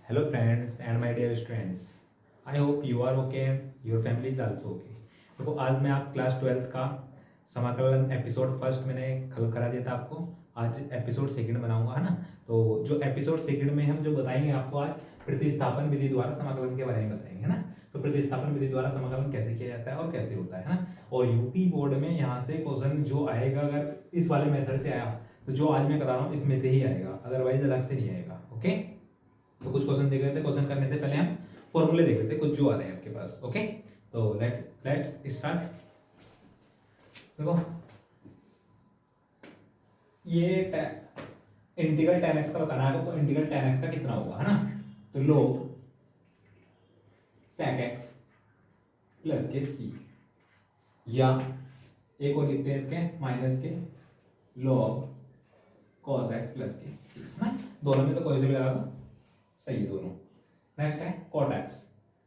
Hello friends and my dear students. I hope you are okay and your family is also okay. देखो आज मैं आप class 12th का समाकलन episode first मैंने खल करा दिया था आपको। आज एपिसोड सेकंड बनाऊंगा, है ना। तो जो एपिसोड सेकंड में हम जो बताएंगे आपको आज प्रतिस्थापन विधि द्वारा समाकलन के बारे में बताएंगे, है ना। तो प्रतिस्थापन विधि द्वारा समाकलन कैसे किया जाता है और कैसे होता है ना। और यूपी बोर्ड में यहाँ से क्वेश्चन जो आएगा, अगर इस वाले मेथड से आया तो जो आज मैं करा रहा हूँ इसमें से ही आएगा, अदरवाइज अलग से नहीं आएगा। ओके, तो कुछ क्वेश्चन देख लेते हैं। क्वेश्चन करने से पहले हम फॉर्मूले देख लेते हैं कुछ जो आ रहे हैं आपके पास। ओके, तो लेट्स स्टार्ट। देखो ये इंटीग्रल tan x का बताना है आपको। इंटीग्रल tan x का कितना होगा, है ना। तो log sec x प्लस के c, या एक और लिखते हैं इसके माइनस के log cos x प्लस के c, है ना। दोनों में तो कोई से भी लगा दो, सही है दोनों। नेक्स्ट है cot x।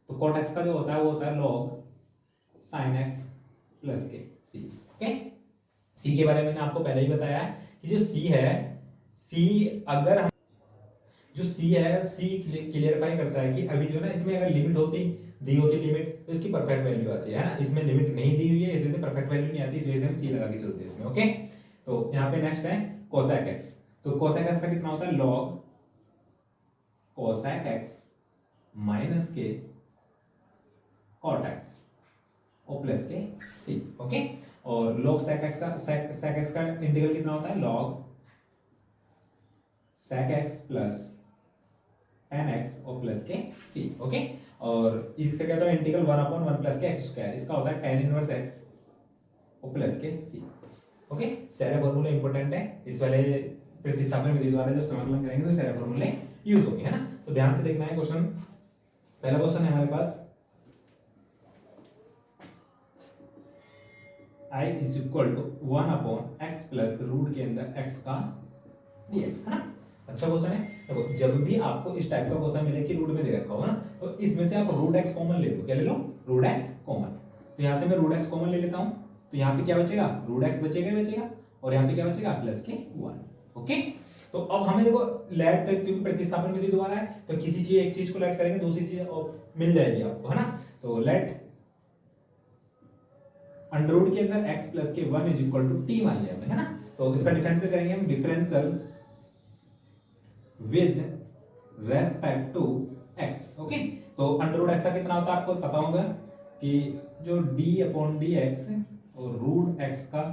तो cot x का जो होता है वो होता है log sin x प्लस के c। ओके, c के बारे में मैंने आपको पहले ही बताया है कि जो c है, c अगर हम जो c है c क्लियरफाई करता है कि अभी जो ना इसमें अगर लिमिट होती दी होती लिमिट तो इसकी परफेक्ट वैल्यू आती है ना। इसमें लिमिट नहीं दी हुई है, इस वजह से परफेक्ट वैल्यू नहीं आती, इस वजह से हम c लगा के चलते हैं इसमें। ओके, तो यहाँ पे नेक्स्ट है cosec x। तो cosec x का कितना होता है log cosec x माइनस के cot x और प्लस के c। ओके, और log sec x का इंटीग्रल कितना होता है log sec x plus tan x और प्लस के c। ओके, और इसका क्या होता है इंटीग्रल 1/1 प्लस के x स्क्वायर, इसका होता है tan इनवर्स x और प्लस के c। ओके, सारे फॉर्मूले इंपॉर्टेंट है इस वाले प्रतिस्थापन विधि द्वारा जब समाकलन करेंगे तो सारे फॉर्मूले यूज होंगे, है ना। तो ध्यान से देखना है क्वेश्चन। पहला क्वेश्चन है हमारे पास i is equal to 1/x plus root के अंदर x का dx, है ना। अच्छा क्वेश्चन है। देखो जब भी आपको इस टाइप का क्वेश्चन मिले कि रूट में दे रखा हो ना, तो इसमें से आप रूट x कॉमन ले लो। क्या ले लो? Root x common. तो यहाँ से मैं रूट x कॉमन ले लेता हूँ, तो यहाँ पे क्या बचेगा? रूट x बचेगा बचेगा, और यहाँ पे क्या बचेगा? प्लस के 1। ओके, तो अब हमें देखो लेट, क्योंकि प्रतिस्थापन विधि द्वारा है तो किसी चीज एक चीज को लेट करेंगे दूसरी चीज और मिल जाएगी आपको, है ना। तो लेट अंडर रूट के अंदर x प्लस के 1 इज इक्वल टू टी मान लिया हमने, है ना। तो इसका डिफरेंशियल करेंगे हम, differential with respect to x। Okay, तो अंडर रूट x का कितना होता है आपको पता होगा कि जो d/dx और रूट x का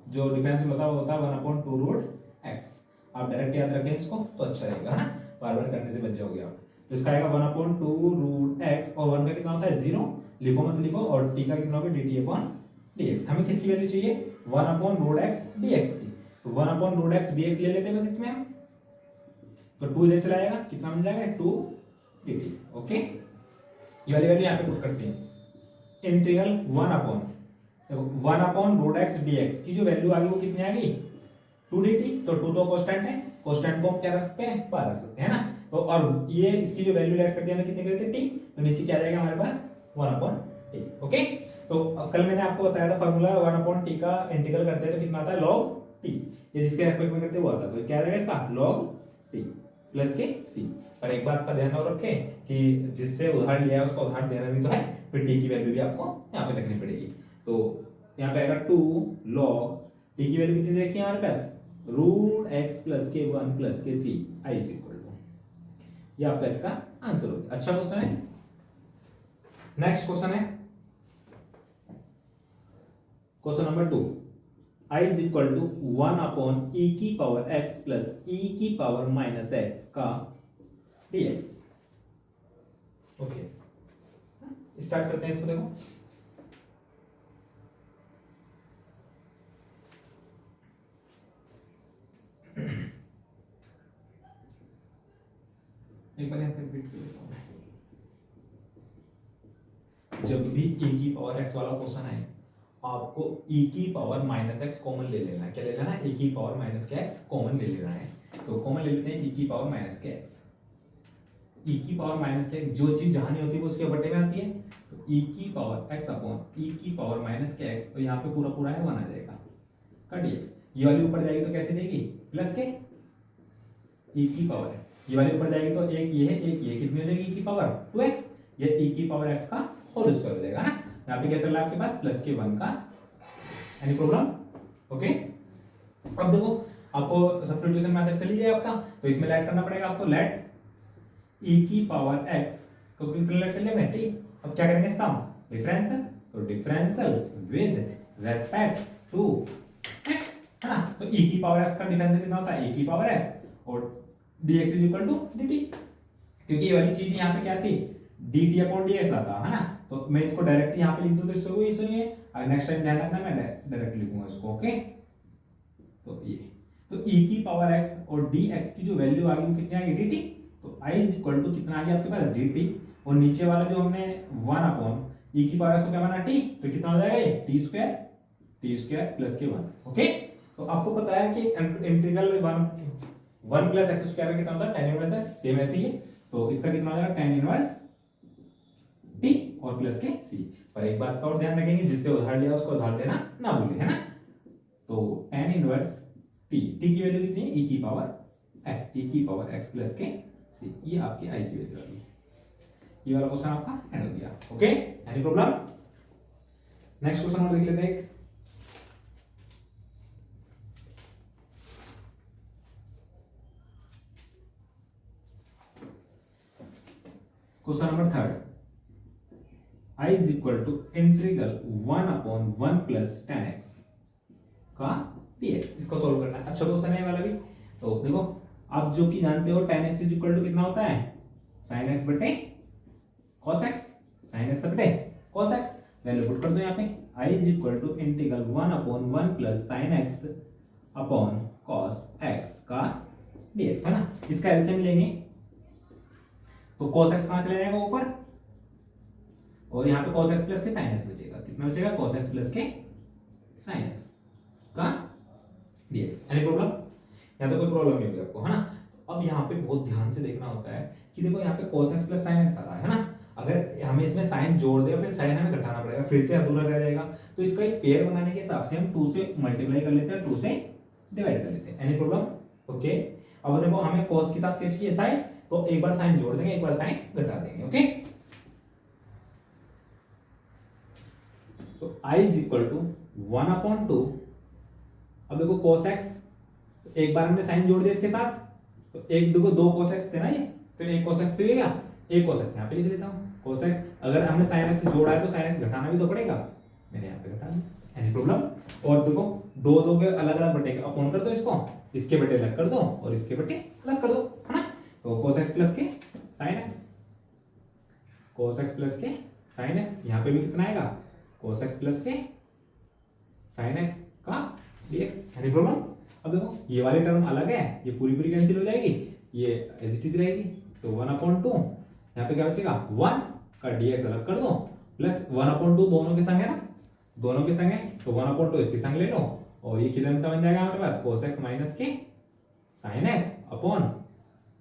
जो डिफरेंशियल होता है वो होता है 1/2 रूट x। आप डायरेक्ट याद रखें इसको तो अच्छा रहेगा, है ना, बार बार करने से बच जाओगे आप। तो इसका आएगा 1/2 रूट x, और 1 का कितना होता है 0, लिखो मत लिखो, और t का कितना होगा dt/dx। हमें किसकी वैल्यू चाहिए? 1/रूट x dx की। तो 1/रूट x dx ले लेते हैं बस इसमें हम। तो 2 इधर चला जाएगा, कितना बन जाएगा 2 dt। ओके, ये वाली वैल्यू यहाँ पे पुट करते हैं। इंटीग्रल 1/रूट x dx की जो वैल्यू आ गई वो कितनी आ गई? 2 dt। तो 2 तो कांस्टेंट है, कांस्टेंट को हम क्या रख सकते हैं? बाहर रख सकते हैं, है ना। तो और ये इसकी जो वैल्यू लेट कर दिया हमें कितने कर देते t, तो नीचे क्या आ जाएगा हमारे पास 1/t। ओके, तो कल मैंने आपको बताया था फार्मूला 1/t का इंटीग्रल करते हैं तो कितना आता है log t। ये जिसके रेस्पेक्ट में करते हैं वो आता है, तो क्या आ जाएगा इसका log t प्लस के c। पर एक बात का ध्यान और रखें कि जिससे उधार लिया है उसका उधार देना भी तो है, फिर t की वैल्यू भी आपको यहाँ पे रखनी पड़ेगी। तो यहाँ पे आएगा 2 log t की वैल्यू कितनी देखिए हमारे पास रूट x प्लस के 1 प्लस के c i is equal to, ये आपका इसका आंसर होगा। अच्छा क्वेश्चन है। नेक्स्ट क्वेश्चन है question number 2, i is equal to 1/e की पावर x प्लस e की पावर माइनस x का dx। ओके, स्टार्ट करते हैं इसको। देखो एक बार यहाँ पे रिपीट कर लेता हूँ। जब भी e की पावर x वाला क्वेश्चन आए आपको e की पावर माइनस x कॉमन ले लेना है। क्या ले लेना है? e की पावर माइनस के x कॉमन ले लेना है। तो कॉमन ले लेते हैं e की पावर माइनस के x। e की पावर माइनस के x जो चीज जहां नहीं होती वो उसके बटे में आती है। तो e की पावर x अपॉन e की पावर माइनस के x, तो यहाँ पे पूरा पूरा है 1 आ जाएगा का dx। ये वाली ऊपर जाएगी तो कैसे देगी? प्लस के e की पावर x ये वाली ऊपर जाएगी तो एक ये है, एक ये, कितनी हो जाएगी, e की पावर 2x, ये e की पावर x का होल स्क्वायर हो जाएगा ना। यहाँ पे क्या चल रहा है आपके पास, प्लस के 1 का, एनी प्रॉब्लम? ओके, अब देखो आपको सब्स्टिट्यूशन मेथड चली जाए आपका, तो इसमें लेट करना पड़ेगा आपको, लेट e की पावर x को कितना लेट चलिए मैं t। अब क्या करेंगे इसका डिफरेंशियल, तो differential with respect to x, है ना। तो e की पावर x का डिफरेंशियल कितना होता है, e की पावर x, और dx is equal to dt, क्योंकि ये वाली चीज यहाँ पे क्या थी, dt अपॉन dx आता है ना। तो मैं इसको डायरेक्ट यहाँ पे लिख दूं तो इसको ही सुनिए, अगर नेक्स्ट टाइम ध्यान रखना मैं डायरेक्ट लिखूंगा इसको। ओके, तो ये तो e की पावर x और dx की जो वैल्यू आ गई वो कितनी आ गई, dt। तो i इज इक्वल टू कितना आ गया आपके पास, dt, और नीचे वाला जो हमने 1 अपॉन e की पावर x को क्या बना t, तो कितना हो जाएगा ये t स्क्वायर प्लस के 1। ओके, तो आपको पता है कि इंटीग्रल 1 प्लस एक्स स्क्वायर का कितना होता है, tan इनवर्स है, सेम ऐसे ही है। तो इसका कितना हो जाएगा, tan इनवर्स t और प्लस के c। पर एक बात का और ध्यान रखेंगे, जिससे उधार लिया उसको उधार देना ना भूले, है ना। तो tan इनवर्स t की वैल्यू कितनी है, e की पावर x प्लस के c, ये आपकी i की वैल्यू आ गई। ये वाला क्वेश्चन आपका एंड हो गया। Okay, any problem? Next question और देख लेते हैं। Question number 3, i is equal to integral 1 upon 1 plus tan x का dx, इसको सॉल्व करना है। अच्छा क्वेश्चन है वाला भी। तो देखो आप जो कि जानते हो tan x is equal to कितना होता है, sin x बटे cos x, sin x बटे cos x, वैल्यू पुट कर दो यहाँ पे, i is equal to integral 1 upon 1 plus sin x upon cos x का dx, है ना। इसका एलसीएम लेंगे तो cos x कहां चला जाएगा ऊपर, और यहाँ पे cos x प्लस के sin x बचेगा, कितना बचेगा, cos x प्लस के sin x का dx। Any problem? यहाँ तो कोई प्रॉब्लम नहीं होगी आपको, है ना। तो अब यहाँ पे बहुत ध्यान से देखना होता है कि देखो यहाँ पे cos x plus sin x आ रहा है ना। अगर हमें इसमें साइन जोड़ दे फिर साइन हमें घटाना पड़ेगा, फिर से अधूरा रह जाएगा। तो इसका एक पेयर बनाने के हिसाब से हम 2 से मल्टीप्लाई कर लेते हैं, 2 से डिवाइड कर लेते हैं। Any problem? ओके, अब देखो हमें cos के साथ क्या चाहिए, साइन, तो एक बार साइन जोड़ देंगे, एक बार साइन घटा देंगे। ओके, तो i is equal to 1 upon 2, अब देखो cos x, एक बार हमने साइन जोड़ दिया इसके साथ, तो एक देखो 2 cos x थे ना ये, तो एक cos x देगा, एक cos x यहाँ पे लिख लेता हूँ cos x। अगर हमने sin x जोड़ा है तो sin x घटाना भी तो पड़ेगा, मैंने यहाँ पे घटा दिया। Any problem? और देखो दो दो के अलग अलग बटे अपॉन कर दो, इसको इसके बटे अलग कर दो और इसके बटे अलग कर दो, है ना। तो cos x प्लस के sin x, cos x plus के sin x, यहाँ पे भी कितना आएगा, cos x प्लस के sin x का dx। Any problem? अब देखो ये वाली टर्म अलग है, ये पूरी पूरी कैंसिल हो जाएगी, ये एज इट इज रहेगी। तो 1/2 यहाँ पे क्या बचेगा, 1 का dx अलग कर दो, प्लस 1/2 दोनों के संग है ना, दोनों के संग है, तो 1/2 इसके संग ले लो, और ये कितना बन जाएगा हमारे पास, cos x माइनस के sin x upon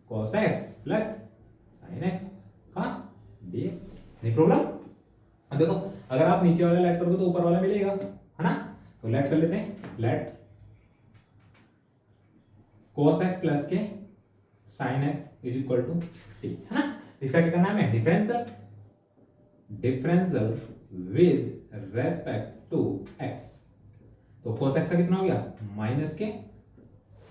cos x plus sin x का dx। नहीं प्रॉब्लम? अब देखो अगर आप नीचे वाला लेट करोगे तो ऊपर वाला मिलेगा, है ना। तो लेट कर लेते हैं, लेट cos x प्लस के sin x is equal to c, है ना। इसका क्या करना है, differential with respect to x। तो cos x का कितना हो गया, माइनस के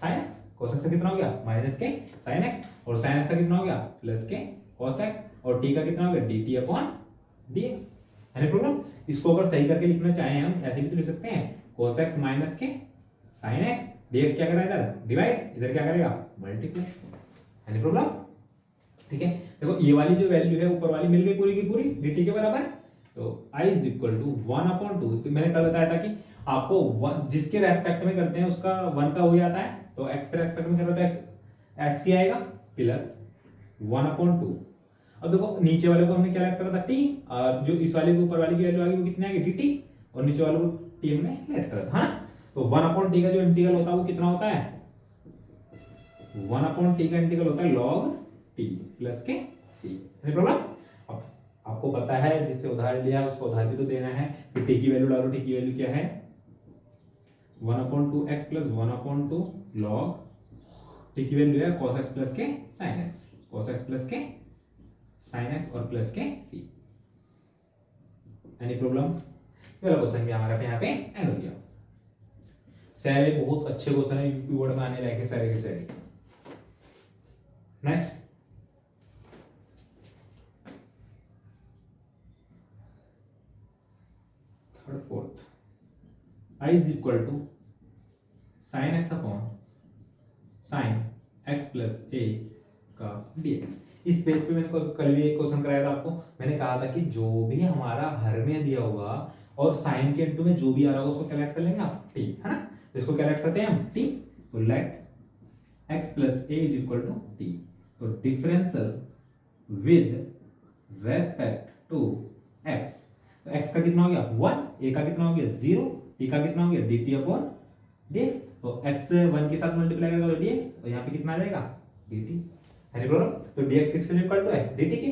sin x, cos x का कितना हो गया, माइनस के sin x, और sin x का कितना हो गया, प्लस के cos x, और t का कितना हो गया, dt अपॉन dx। है प्रॉब्लम? इसको अगर सही करके लिखना चाहें हम ऐसे भी तो लिख सकते हैं, cos x माइनस के sin x, dx क्या करेगा, इधर डिवाइड, इधर क्या करेगा, मल्टीप्लाई। है प्रॉब्लम? ठीक है, देखो ये वाली जो वैल्यू है ऊपर वाली मिल गई पूरी की पूरी dt के बराबर। तो i इज इक्वल टू 1/2, तो मैंने कल बताया था कि आपको जिसके रेस्पेक्ट में करते हैं उसका 1 का हो जाता है, तो x के रेस्पेक्ट में कर रहे हो तो x ही आएगा, प्लस 1/2। अब देखो नीचे वाले को हमने क्या लेट करा था, t, और जो इस वाले के ऊपर वाली की वैल्यू आ गई वो कितनी आ गई, dt, और नीचे वाले को t हमने लेट करा था, हाँ। तो 1/t का जो इंटीग्रल होता है वो कितना होता है, 1/t का इंटीग्रल होता है log t प्लस के c। है प्रॉब्लम? अब आपको पता है जिससे उधार लिया है उसको उधार भी तो देना है, फिर t की वैल्यू डालो, t की वैल्यू क्या है, 1/2x प्लस 1/2 log टी की वैल्यू है cos x प्लस के sin x, cos x plus के sin x और प्लस के c। Any problem? ये वाला क्वेश्चन भी हमारा यहाँ पे एंड हो गया। सारे बहुत अच्छे क्वेश्चन है, यूपी बोर्ड में आने लायक है सारे के सारे। Next third fourth, i is equal to sine x upon sine x plus a का dx। इस बेस पे मैंने कल भी एक क्वेश्चन कराया था आपको, मैंने कहा था कि जो भी हमारा हर में दिया होगा और साइन के इनटू में जो भी आ रहा होगा उसको कैलकुलेट कर लेंगे आप t, है ना। तो इसको कैलकुलेट करते हैं हम t, तो let x plus a is equal to t। तो differential with respect to x, तो x का कितना हो गया 1, a का कितना हो गया 0, t का कितना हो गया dt अपॉन dx। तो x 1 के साथ मल्टीप्लाई करेगा तो dx, और यहाँ पे कितना आ जाएगा dt, है ना प्रॉब्लम। तो dx किसके लिए इक्वल टू है dt के।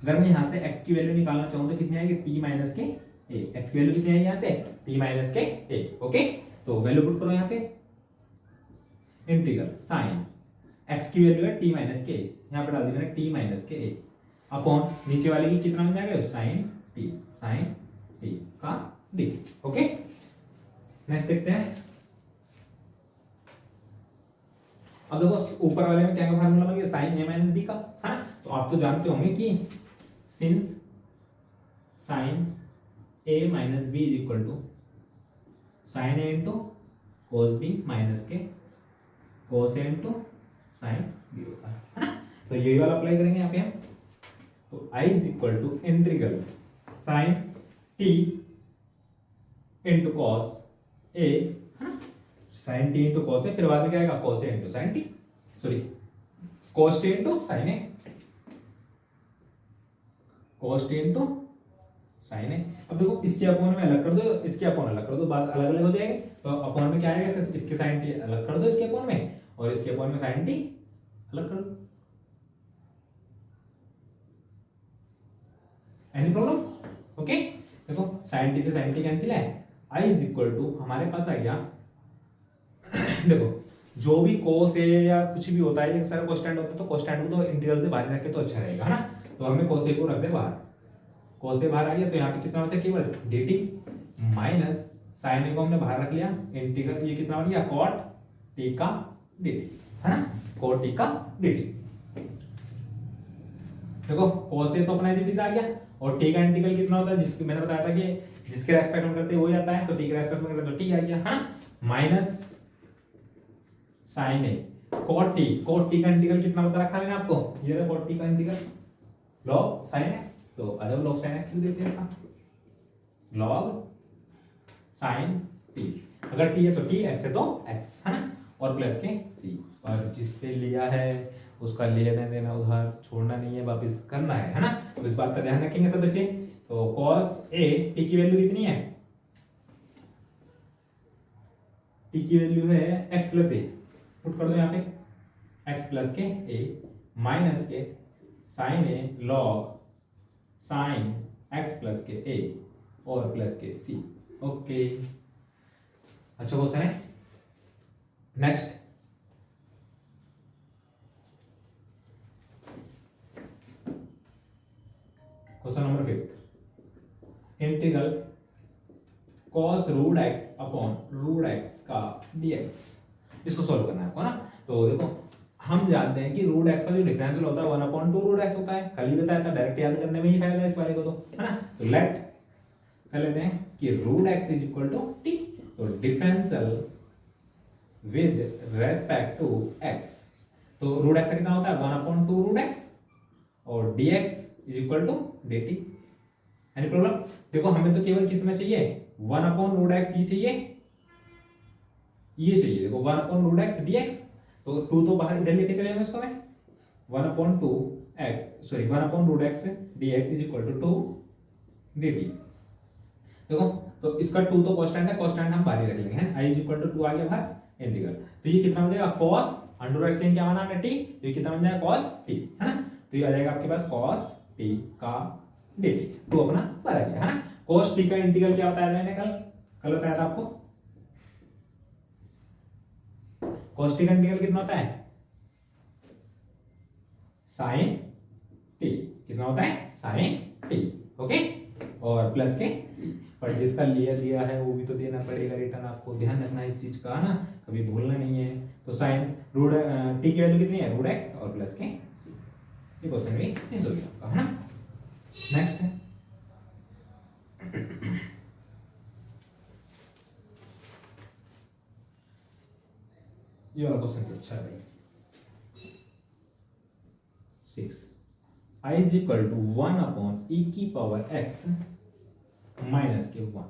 अगर मैं यहाँ से x की वैल्यू निकालना चाहूँ तो कितनी आएगी t माइनस के a, x की वैल्यू कितनी आएगी यहाँ से t माइनस के a। ओके, तो वैल्यू पुट करो यहाँ पे, इंटीग्रल साइन x की वैल्यू है t माइनस के a, यहाँ पे डाल दी मैंने t माइनस के a अपॉन नीचे वाले की कितना बन जाएगा साइन t का dt। ओके, नेक्स्ट देखते हैं। अब देखो ऊपर वाले में क्या का फार्मूला बन गया साइन a माइनस बी का, है ना। तो आप तो जानते होंगे कि since sine a minus b is equal to sine a into cos b minus के cos a into sine b होता है ना। तो यही वाला अप्लाई करेंगे यहाँ पे हम। तो i is equal to integral sine t into cos a, है ना, sine t into cos a, फिर बाद में क्या आएगा cos a into sine t, sorry cos t into sine a, cos t into sine a। अब देखो इसके अपॉन में अलग कर दो, इसके अपॉन अलग कर दो, बात अलग अलग हो जाएगी। तो अपॉन में क्या आएगा इसके साइन t अलग कर दो इसके अपॉन में, और इसके अपॉन में साइन t अलग कर दो। Any problem? ओके, देखो साइन t से साइन t कैंसिल है, i इज इक्वल टू हमारे पास आ गया देखो जो भी cos a या कुछ भी होता है ये सारा कांस्टेंट होता है, तो कांस्टेंट को तो इंटीग्रल से बाहर रखे तो अच्छा रहेगा, है ना। तो हमने cos a को रख दे बाहर, cos a बाहर आ गया तो यहाँ पे कितना बचा केवल dt माइनस sin a को हमने बाहर रख लिया, इंटीग्रल ये कितना बन गया cot t का dt, है ना, cot t का dt। देखो cos a तो अपना एज आ गया, और t का इंटीग्रल कितना होता है जिसकी मैंने बताया था कि जिसके रेस्पेक्ट में करते हैं वो जाता है, तो t के रेस्पेक्ट में करते तो t आ गया, है ना, माइनस साइन ए cot t का इंटीग्रल कितना बता रखा मैंने आपको, ये था cot t का इंटीग्रल log sin x। तो अगर log sin x लिख देते हैं इसका log sin t, अगर t है तो t, x है तो x, है ना, और प्लस के c। और जिससे लिया है उसका लेना देना उधार छोड़ना नहीं है, वापस करना है ना। तो इस बात का ध्यान रखेंगे सब बच्चे। तो cos a t की वैल्यू कितनी है, t की वैल्यू है x प्लस a, पुट कर दो यहाँ पे x प्लस के a माइनस के sine a log sine x plus के a और प्लस के c। ओके, अच्छा क्वेश्चन है। Next question number 5, integral cos root x upon root x का dx। इसको सॉल्व करना है आपको ना। तो देखो हम जानते हैं कि रूट x का जो डिफरेंशियल होता है 1/2 रूट x होता है, कल ही बताया था, डायरेक्ट याद करने में ही फायदा है इस वाले को, तो है ना। तो लेट कर लेते हैं कि root x is equal to t, तो differential with respect to x, तो रूट x का कितना होता है 1/2 रूट x, और dx is equal to dt। Any problem? देखो हमें तो केवल कितना चाहिए 1/√x, ये चाहिए देखो 1/√x dx। तो 2 तो बाहर इधर लेके चले जाएंगे इसको मैं 1/√x dx is equal to 2 dt। देखो तो इसका 2 तो कांस्टेंट है, कांस्टेंट हम बाहर ही रख लेंगे, है i इज इक्वल टू 2 आ गया बाहर इंटीग्रल। तो ये कितना हो जाएगा cos √x से क्या माना हमने t, तो ये कितना बन जाएगा cos t, है ना। तो ये आ जाएगा आपके पास cos t का dt, तो अपना बाहर आ गया, है ना। cos t का इंटीग्रल क्या बताया मैंने कल बताया था आपको, cosec का इंटीग्रल कितना होता है sin t, कितना होता है sin t, ओके, और प्लस के c, पर जिसका लिया दिया है वो भी तो देना पड़ेगा रिटर्न, आपको ध्यान रखना है इस चीज का ना, कभी भूलना नहीं है। तो साइन रूट टी की वैल्यू कितनी है, रूट एक्स और प्लस के सी, ये क्वेश्चन भी इस हो गया आपका, है ना। नेक्स्ट है ये वाला क्वेश्चन अच्छा है भाई। 6 i is equal to 1 upon e की पावर x माइनस के 1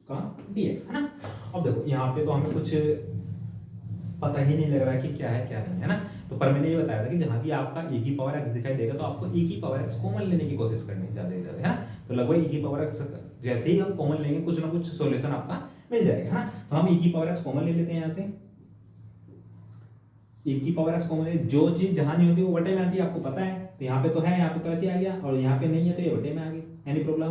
का dx, है ना। अब देखो यहाँ पे तो हमें कुछ पता ही नहीं लग रहा कि क्या है क्या नहीं, है ना। तो पर मैंने ये बताया था कि जहां भी आपका e की पावर x दिखाई देगा तो आपको e की पावर x कॉमन लेने की कोशिश करनी ज्यादा से ज्यादा, है ना। तो लगभग e की पावर x जैसे ही हम कॉमन लेंगे कुछ ना कुछ सॉल्यूशन आपका मिल जाएगा, है ना। तो हम e की पावर x कॉमन ले लेते हैं यहाँ से, e की पावर x कॉमन, जो चीज जहां नहीं होती वो बटे में आती है, आपको पता है। तो यहाँ पे तो है, यहाँ पे तो ऐसे आ गया, और यहाँ पे नहीं है तो ये बटे में आ गई, एनी प्रॉब्लम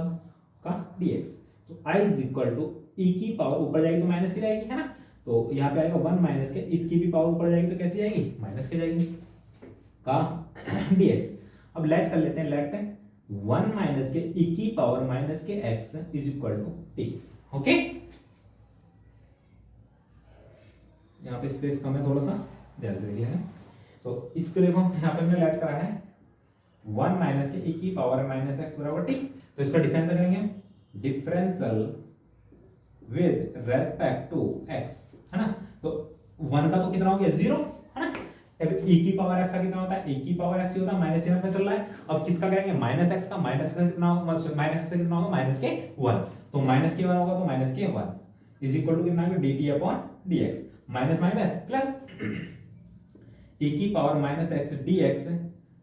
का dx। तो i is equal to e की पावर ऊपर जाएगी तो माइनस की जाएगी, है ना। तो यहाँ पे आएगा 1 माइनस के, इसकी भी पावर ऊपर जाएगी तो कैसी जाएगी, माइनस के जाएगी का dx। अब लेट कर लेते हैं, लेट 1 माइनस के e की पावर माइनस के x is equal to t, okay. यहाँ पे स्पेस कम है थोड़ा सा, ध्यान से देखिए। तो इसको देखो यहाँ पे हमने लेट करा है 1 माइनस के e की पावर माइनस x बराबर t। तो इसका डिफरेंस करेंगे, differential with respect to x, है ना। तो 1 का तो कितना हो गया 0, है ना। अब e की पावर x का कितना होता है, e की पावर x ही होता है, माइनस चिन्ह में चल रहा है। अब किसका करेंगे, माइनस x का, माइनस का कितना होगा, माइनस x का कितना होगा, माइनस के 1। तो माइनस के 1 होगा तो माइनस के 1 इज इक्वल टू कितना होगा, dt upon dx, minus minus plus e की power minus x dx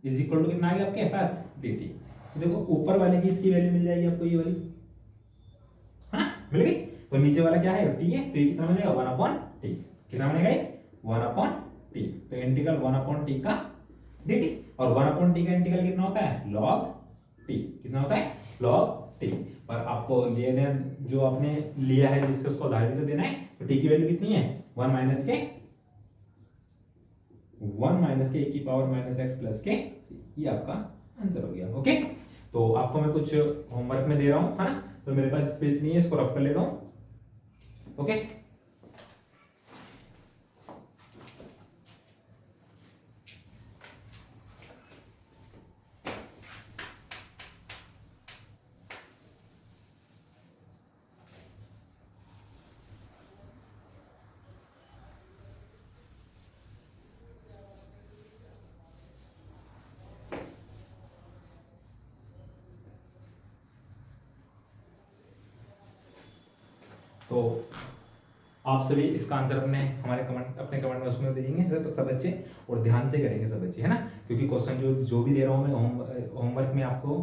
is equal to कितना आ गया आपके पास dt। तो देखो ऊपर वाले की इसकी वैल्यू मिल जाएगी आपको, ये वाली, है ना, मिल गई। तो नीचे वाला क्या है, t है, तो ये कितना बनेगा 1 अपॉन t, कितना बनेगा ये 1 अपॉन t। तो इंटीग्रल 1 अपॉन t का dt, और 1 अपॉन t का इंटीग्रल कितना होता है, log t, कितना होता है log t। पर आपको लिए जो आपने लिया है जिससे उसको आधार भी तो देना है। तो t की वैल्यू कितनी है 1 माइनस के e की पावर माइनस x प्लस के c, ये आपका आंसर हो गया, ओके। तो आपको मैं कुछ होमवर्क में दे रहा हूं, है ना। तो मेरे पास स्पेस नहीं है, इसको रफ कर लेता हूं, ओके। तो आप सभी इसका आंसर अपने अपने कमेंट बॉक्स में दीजिए सब बच्चे, और ध्यान से करेंगे सब बच्चे, है ना। क्योंकि क्वेश्चन जो भी दे रहा हूँ मैं होमवर्क में आपको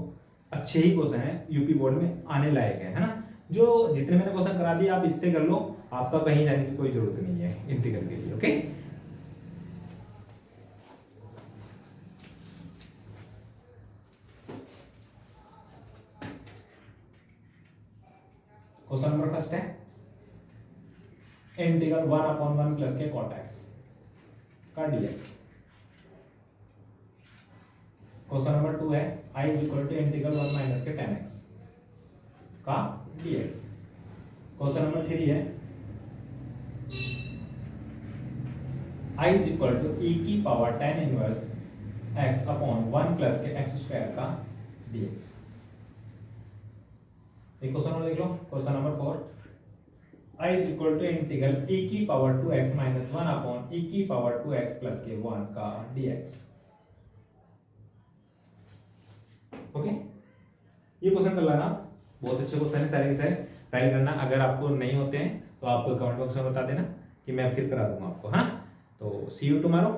अच्छे ही क्वेश्चन है, यूपी बोर्ड में आने लायक है ना। जो जितने मैंने क्वेश्चन करा दिए आप इससे कर लो, आपका कहीं जाने की कोई जरूरत नहीं है इंटीग्रल के लिए, ओके। क्वेश्चन नंबर फर्स्ट है इंटीग्रल 1 अपॉन 1 प्लस के cot x का dx। क्वेश्चन नंबर 2 है i is equal to integral 1 minus के tan x का dx। क्वेश्चन नंबर 3 है i is equal to e की power tan inverse x upon 1 plus के x square का dx। एक क्वेश्चन और देख लो, question number 4 i is equal to integral e की power 2x minus 1 upon e की पावर 2x प्लस के 1 का dx, ओके। ये क्वेश्चन कर लेना, बहुत अच्छे क्वेश्चन है, सारे के सारे ट्राई करना। अगर आपको नहीं होते हैं तो आप कमेंट बॉक्स में बता देना कि मैं फिर करा दूंगा आपको, हाँ। तो सी यू टुमारो।